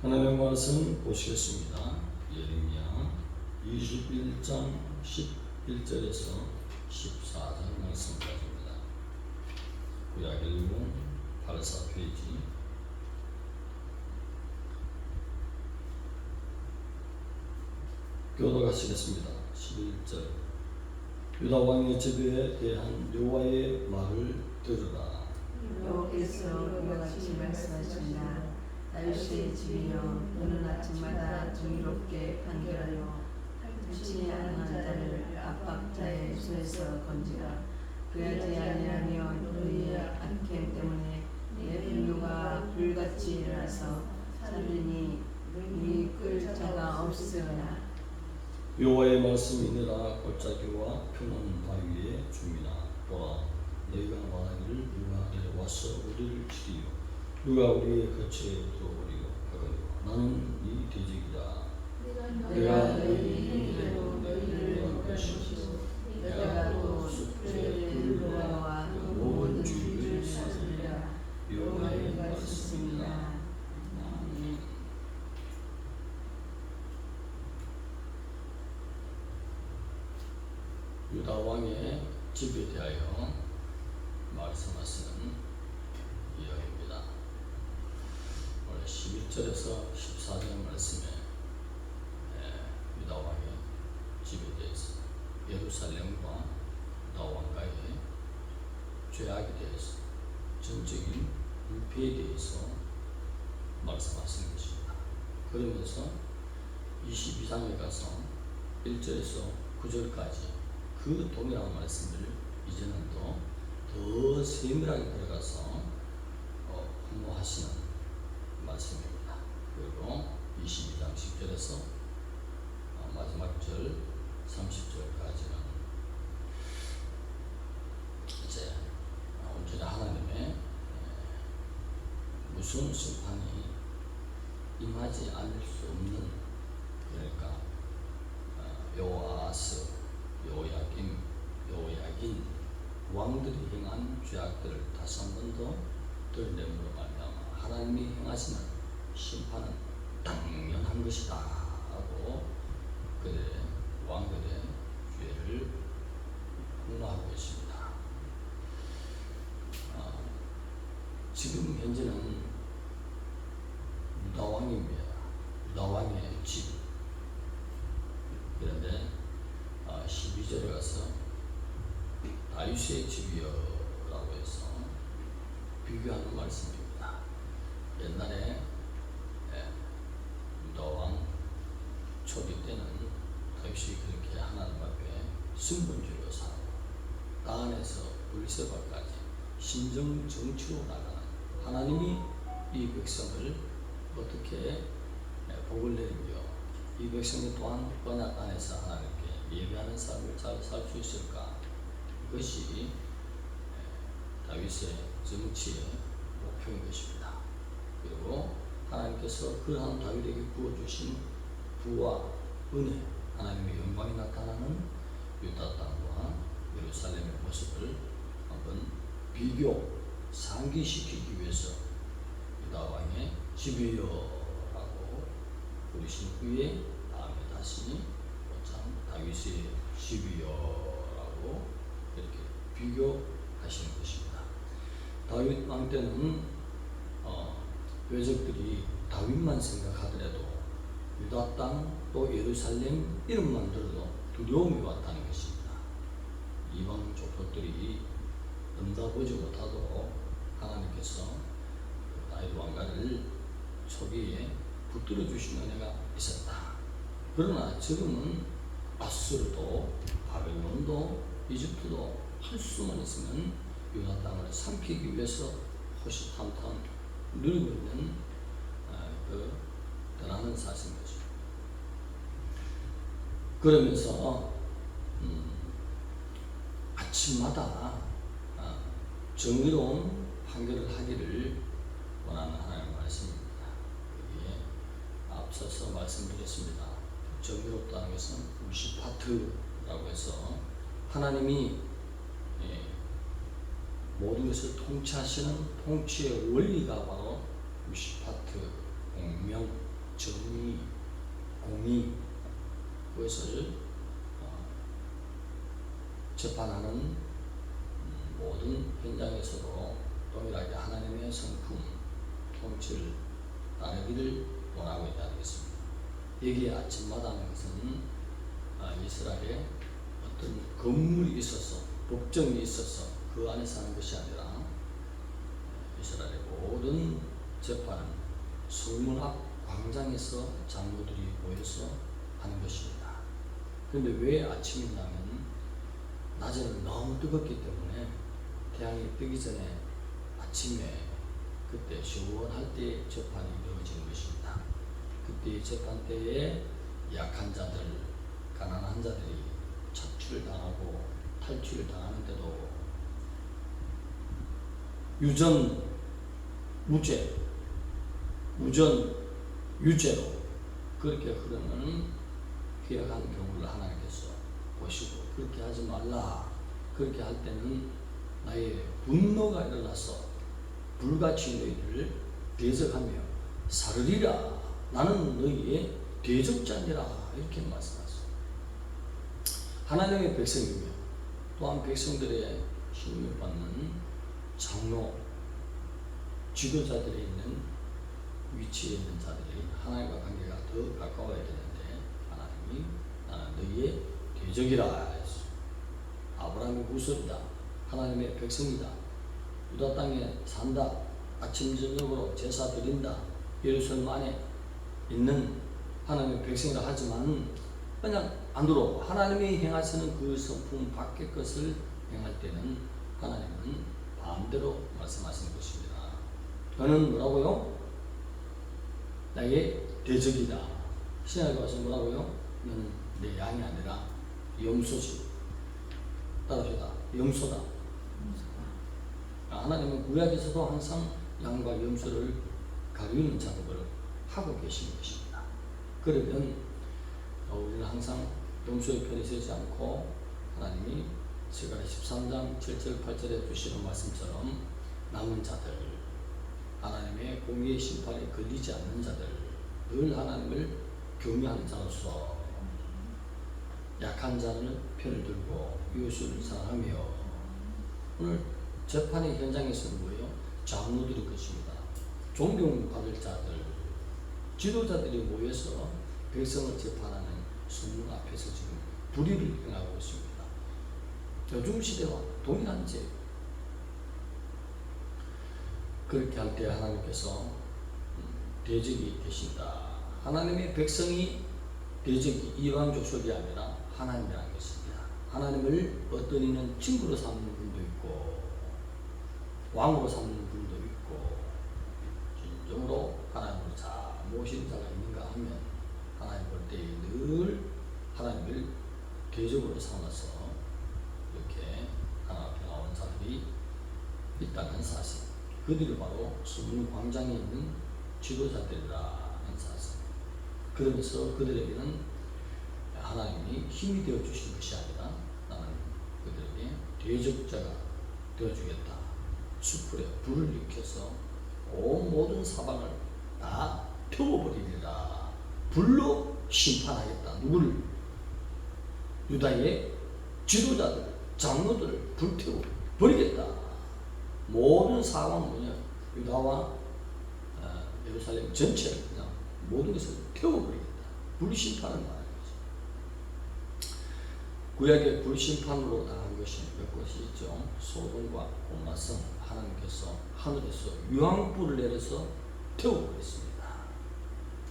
하나님의 말씀 보시겠습니다. 예레미야 21장 11절에서 14절 말씀까지입니다. 구약 1084페이지. 교독하시겠습니다. 11절. 유다 왕의 제비에 대한 여호와의 말을 들으라. 여호와께서 이와 같이 말씀하신다. 다윗의 집이여, 너는 아침마다 정의롭게 판결하여 팔꿈치 아랑한 자를 압박자의 손에서 건지라. 그리하지 아니하며 너희의 악행 때문에 내 분노가 불같이 일어나서 살리니 너희 끌 자가 없으리라. 여호와의 말씀이니라. 골짜기와 표는 바위에 줌이나 보라. 너희가 말하기를 누가 내려와서 우리를 치리요, 누가 우리의 거처에 들어오리요 하거니와 나는 이 대적이다. 내가 너희 이대로 너희를 할 것이요, 내가 또 숲에 불과 모든 주를 사으리라. 여호와의 말씀이니라. 아멘. 유다 왕의 집에 대하여 말씀하시는 이야기입니다. 오늘 11절에서 14절 말씀에 유다 왕의 집에 대해서, 예루살렘과 유다 왕가의 죄악에 대해서, 전적인 불패에 대해서 말씀하시는 것입니다. 그러면서 22장에 가서 1절에서 9절까지 그 동일한 말씀을 이제는 더 세밀하게 들어가서 공부하시는 말씀입니다. 그리고 22장 10절에서 마지막 절 30절까지는 이제 온전히 하나님의 무슨 심판이 임하지 않을 수 없는, 그러니까 여호아스, 여호야김, 여호야긴 왕들이 행한 죄악들을 다시 한 번 더 드러냄으로 말미암아 하나님이 행하시는 심판은 당연한 것이다 하고 그들의 왕들의 죄를 폭로하고 있습니다. 지금 현재는 유다 왕입니다. 유다 왕의 집. 그런데 12절에 가서 다윗의 집이여 라고 해서 비교하는 말씀입니다. 옛날에 유다 왕 초기 때는 다윗이 그렇게 하나님 앞에 순번주로 살고 땅 안에서 불세바까지 신정 정치로 나가는, 하나님이 이 백성을 어떻게 복을 내리며 이 백성이 또한 언약 안에서 하나님께 예배하는 삶을 잘 살 수 있을까? 이것이 다윗의 정치의 목표인 것입니다. 그리고 하나님께서 그러한 다윗에게 부어주신 부와 은혜, 하나님의 영광이 나타나는 유다 땅과 예루살렘의 모습을 한번 비교, 상기시키기 위해서 유다 왕의 집이여 라고 부르신 후에 다음에 다시 다윗의 집이여 라고 이렇게 비교하시는 것입니다. 다윗 왕 때는 외적들이 다윗만 생각하더라도 유다 땅 또 예루살렘 이름만 들어도 두려움이 왔다는 것입니다. 이방 족속들이 넘다보지 못하도록 하나님께서 다윗 왕가를 초기에 붙들어 주신 은혜가 있었다. 그러나 지금은 아수르도 바벨론도 이집트도 할 수만 있으면 유다 땅을 삼키기 위해서 호시탐탐 누리고 있는 그 떠나는 사실인 거죠. 그러면서 아침마다 정의로운 판결을 하기를 원하는 하나님의 말씀입니다. 여기에 앞서서 말씀드렸습니다. 정의롭다는 것은 무시파트라고 해서 하나님이 모든 것을 통치하시는 통치의 원리가 바로 무시파트, 공명, 정의, 공의 그것을 재판하는 모든 현장에서도 동일하게 하나님의 성품, 통치를 따르기를 원하고 있다는 것입니다. 여기에 아침마다는 것은 이스라엘에 어떤 건물이 있어서 법정이 있어서 그 안에 사는 것이 아니라 이스라엘의 모든 재판은 성문 앞 광장에서 장로들이 모여서 하는 것입니다. 그런데 왜 아침이냐면 낮에는 너무 뜨겁기 때문에 태양이 뜨기 전에 아침에 그때 시원할 때 재판이 이루어지는 것입니다. 그때 재판 때에 약한 자들, 가난한 자들이 착취를 당하고 탈취를 당하는데도 유전 무죄, 무전 유죄로 그렇게 흐르는 회악한 경우를 하나님께서 보시고 그렇게 하지 말라. 그렇게 할 때는 나의 분노가 일어나서 불같이 너희를 대적하며 사르리라. 나는 너희의 대적자니라. 이렇게 말씀하셨습니다. 하나님의 백성이며 또한 백성들의 힘을 받는 장로, 지도자들이 있는 위치에 있는 자들이 하나님과 관계가 더 가까워야 되는데 하나님이 나는 너희의 대적이라 했습니다. 아브라함의 후손이다. 하나님의 백성이다. 유다 땅에 산다. 아침 저녁으로 제사 드린다. 예루살렘 안에 있는 하나님의 백성이라 하지만 그냥 안 들어오고 하나님이 행하시는 그 성품 밖의 것을 행할 때는 하나님은 반대로 말씀하시는 것입니다. 너는 뭐라고요? 나의 대적이다. 신약에 와서 뭐라고요? 너는 내 양이 아니라 염소지. 따라합시다. 염소다. 하나님은 구약에서도 항상 양과 염소를 가리는 작업을 하고 계시는 것입니다. 그러면 우리는 항상 염소의 편에 서지 않고 하나님이 스가랴 13장 7절 8절에 주시는 말씀처럼 남은 자들, 하나님의 공의의 심판에 걸리지 않는 자들, 늘 하나님을 경외하는 자로서 약한 자는 편을 들고 이웃을 사랑하며 오늘 재판의 현장에서는 뭐예요? 장로들이 것입니다. 존경받을 자들, 지도자들이 모여서 백성을 재판하는 성문 앞에서 지금 불의를 행하고 있습니다. 요즘 시대와 동일한 죄. 그렇게 할 때 하나님께서 대적이 계신다. 하나님의 백성이 대적이 이방족속이 아니라 하나님이라는 것입니다. 하나님을 어떤 이는 친구로 삼는 분도 있고 왕으로 삼는 분도 있고 진정으로 하나님을 잘 모시는 자가 있는가 하면 하나님 볼 때 늘 하나님을 대적으로 삼아서 이렇게 하나님 앞에 나온 자들이 있다는 사실. 그들이 바로 성문 광장에 있는 지도자들이라는 사실. 그러면서 그들에게는 하나님이 힘이 되어 주신 것이 아니라 나는 그들에게 대적자가 되어 주겠다. 숯불에 불을 일으켜서 온 모든 사방을 다 태워버리리라. 불로 심판하겠다. 누구를? 유다의 지도자들, 장로들을 불태워 버리겠다. 모든 사방 뭐냐? 유다와 예루살렘 전체를 그냥 모든 것을 태워버리겠다. 불심판을 말하는 거죠. 구약의 불심판으로 당한 것이 몇 것이 있죠. 소돔과 고마성 하나님께서 하늘에서 유황불을 내려서 태워버렸습니다.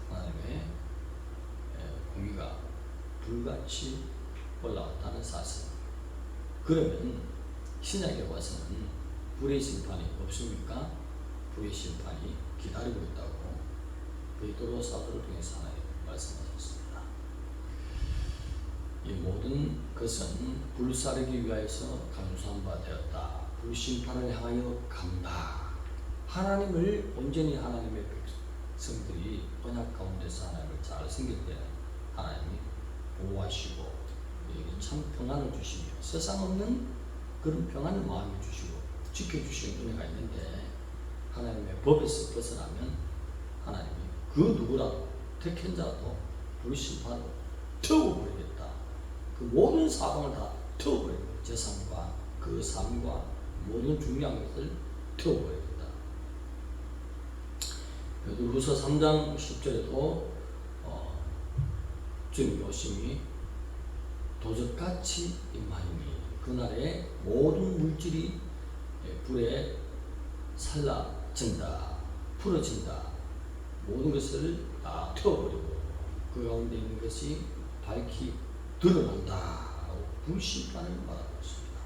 하나님의 공의가 불같이 올라왔다는 사실. 그러면 신약에 와서는 불의 심판이 없습니까? 불의 심판이 기다리고 있다고 베드로 사도를 통해서 하나님 말씀하셨습니다. 이 모든 것은 불사르기 위하여서 감수한 바 되었다. 불심판을 향하여 간다. 하나님을 온전히 하나님의 백성들이 언약 가운데서 하나님을 잘 섬길 때 하나님이 보호하시고 우리에게 참 평안을 주시며 세상 없는 그런 평안을 마음에 주시고 지켜주시는 은혜가 있는데 하나님의 법에서 벗어나면 하나님이 그 누구라도 택한 자도 불심판으로 태워버리겠다. 그 모든 사방을 다 태워버리고 재산과 그 삶과 모든 중요한 것을 태워버리겠다. 베드로후서 3장 10절에도 주님의 오심이 도적같이 임하리니 그날에 모든 물질이 불에 살라진다, 풀어진다. 모든 것을 다 태워버리고 그 가운데 있는 것이 밝히 드러난다. 불심판을 말하고 있습니다.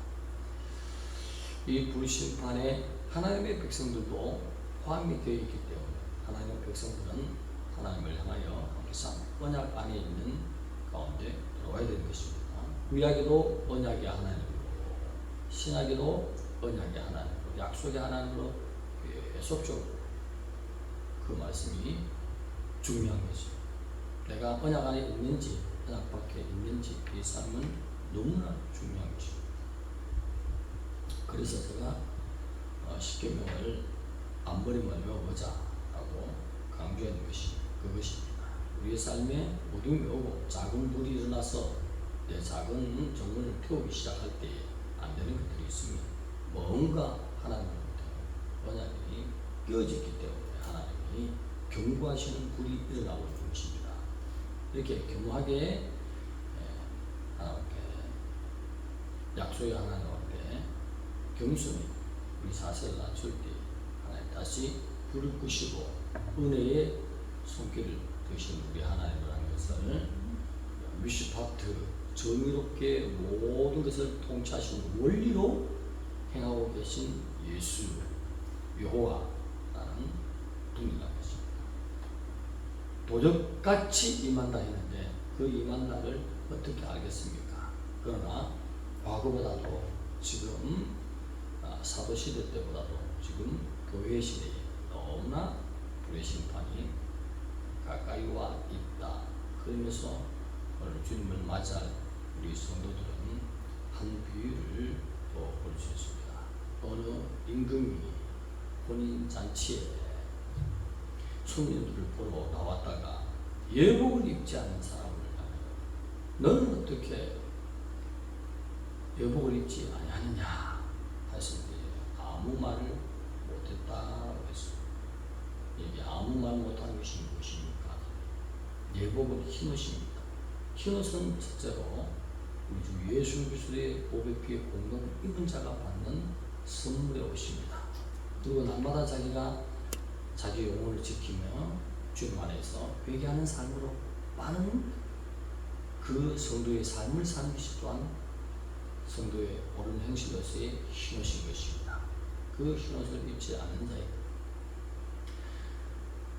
이 불심판에 하나님의 백성들도 포함이 되어 있기 때문에 하나님의 백성들은 하나님을 향하여 항상 언약 안에 있는 가운데 들어와야 되는 것입니다. 구약에도 언약의 하나님으로, 신약에도 언약의 하나님으로, 약속의 하나님으로 계속적으로 그 말씀이 중요한 것이죠. 내가 언약 안에 있는지 언약 밖에 있는지 이 삶은 너무나 중요한 것입니다. 그래서 제가 십계명을 안 버리면 외워보자 라고 강조하는 것이 그것입니다. 우리의 삶에 모두 외우고 작은 불이 일어나서 내 작은 정문을 태우기 시작할 때 안 되는 것들이 있으면 뭔가 하나님으로부터 언약이 깨어졌기 때문에 하나님이 경고하시는 불이 일어나고 있는 것입니다. 이렇게 겸허하게 하나님께 약속의 하나님 앞에 겸손히 우리 자세를 낮출 때 하나님 다시 불을 끄시고 은혜의 손길을 드신 우리 하나님이라는 것을 미시파트 정의롭게 모든 것을 통치하시는 원리로 행하고 계신 예수 여호와라는 분이라는 것입니다. 도적같이 임한다 했는데 그 임한 날을 어떻게 알겠습니까? 그러나 과거보다도 지금 사도시대 때보다도 지금 교회 시대에 너무나 불의 심판이 가까이 와 있다. 그러면서 오늘 주님을 맞이할 우리 성도들은 한 비유를 또 볼 수 있습니다. 어느 임금이 혼인잔치에 손님들을 보러 나왔다가 예복을 입지 않은 사람을 향하여 너는 어떻게 예복을 입지 아니하느냐 했을 때 아무 말을 못했다고 했습니다. 이게 아무 말 못하는 것이 무엇입니까? 예복은 흰옷입니다. 흰옷은 첫째로 우리 주 예수 그리스도의 보배 피의 공로를 입은 자가 받는 선물의 옷입니다. 그리고 날마다 자기가 자기 영혼을 지키며 주님 안에서 회개하는 삶으로 많은 그 성도의 삶을 사는 것이 또한 성도의 옳은 행실로서의 흰옷인 것입니다. 그 흰옷을 입지 않는 자에게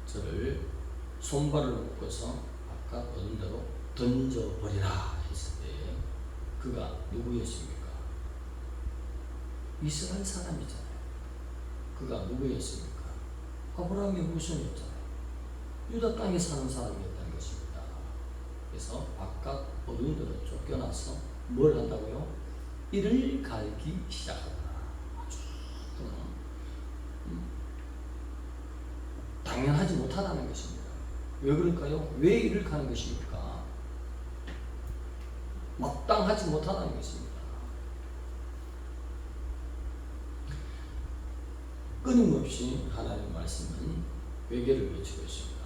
저를 손발을 묶어서 아까 얻은 대로 던져버리라 했을 때 그가 누구였습니까? 이스라엘 사람이잖아요. 그가 누구였습니까? 아브라함의 후손이었잖아요. 유다 땅에 사는 사람이었다는 것입니다. 그래서 바깥 어두운 데로 쫓겨나서 뭘 한다고요? 이를 갈기 시작한다. 아주 당연하지 못하다는 것입니다. 왜 그럴까요? 왜 이를 가는 것입니까? 마땅하지 못하다는 것입니다. 끊임없이 하나님의 말씀은 회개를 외치고 있습니다.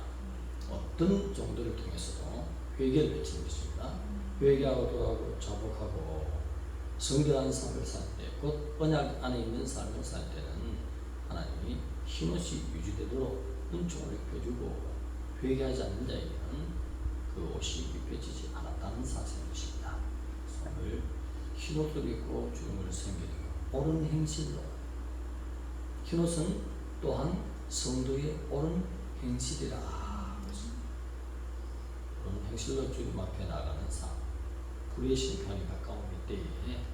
어떤 정도를 통해서도 회개를 외치는 것입니다. 회개하고 돌아가고 자복하고 성결한 삶을 살 때, 곧 언약 안에 있는 삶을 살 때는 하나님이 흰옷이 유지되도록 은총을 입혀주고 회개하지 않는 자에게는 그 옷이 입혀지지 않았다는 사실인 것입니다. 오늘 흰옷을 입고 주님을 섬기는 것, 옳은 행실로. 흰옷은 또한 성도의 옳은 행실이라. 옳은 행실로 주님 앞에 나가는 삶. 불의 심판이 가까운 이때에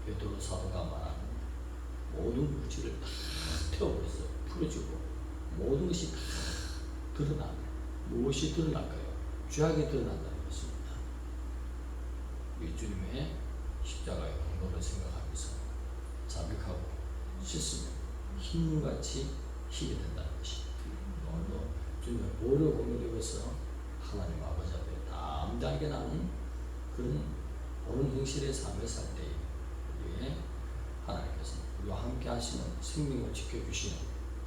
베드로 사도가 말하는 모든 물질을 다 태워버려서 풀어주고 모든 것이 다 드러나는, 무엇이 드러날까요? 죄악이 드러난다는 것입니다. 우리 주님의 십자가의 공로를 생각하면서 자백하고 씻으면 흰눈같이 희게 된다는 것입니다. 오늘도 주님 뭐를 고민하고 있어? 하나님 아버지 앞에 담대하게 나는 그런 옳은 행실의 삶을 살 때 우리의 하나님께서 우리와 함께 하시는 생명을 지켜주시는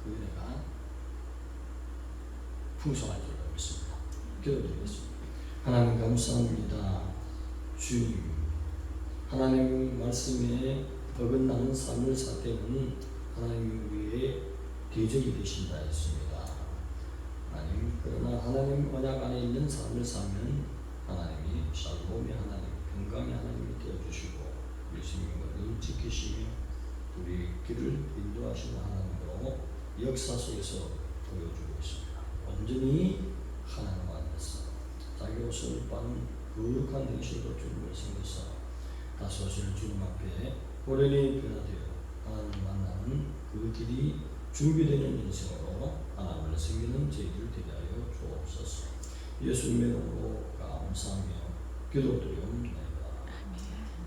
그 은혜가 풍성할 줄로 믿습니다. 기도드리겠습니다. 하나님 감사합니다. 주님, 하나님 말씀에 어긋나는 삶을 살 때는 하나님 우리의 대적이 되신다 했습니다. 하나님, 그러나 하나님 언약 안에 있는 삶을 살면 하나님이 샬롬의 하나님, 평강의 하나님이 되어주시고 우리 생명을 지키시며 우리 길을 인도하시는 하나님으로 역사 속에서 보여주고 있습니다. 완전히 하나님 안에서 자기 옷을 빠는 거룩한 행실로 주님을 섬겨서 다소실 주님 앞에 호련히 변화되어 하나님을 만나는 그 길이 준비되는 인생으로 하나님을 섬기는 저희들 되게 하여 주옵소서. 예수님의 이름으로 감사하며 기도드리옵나이다.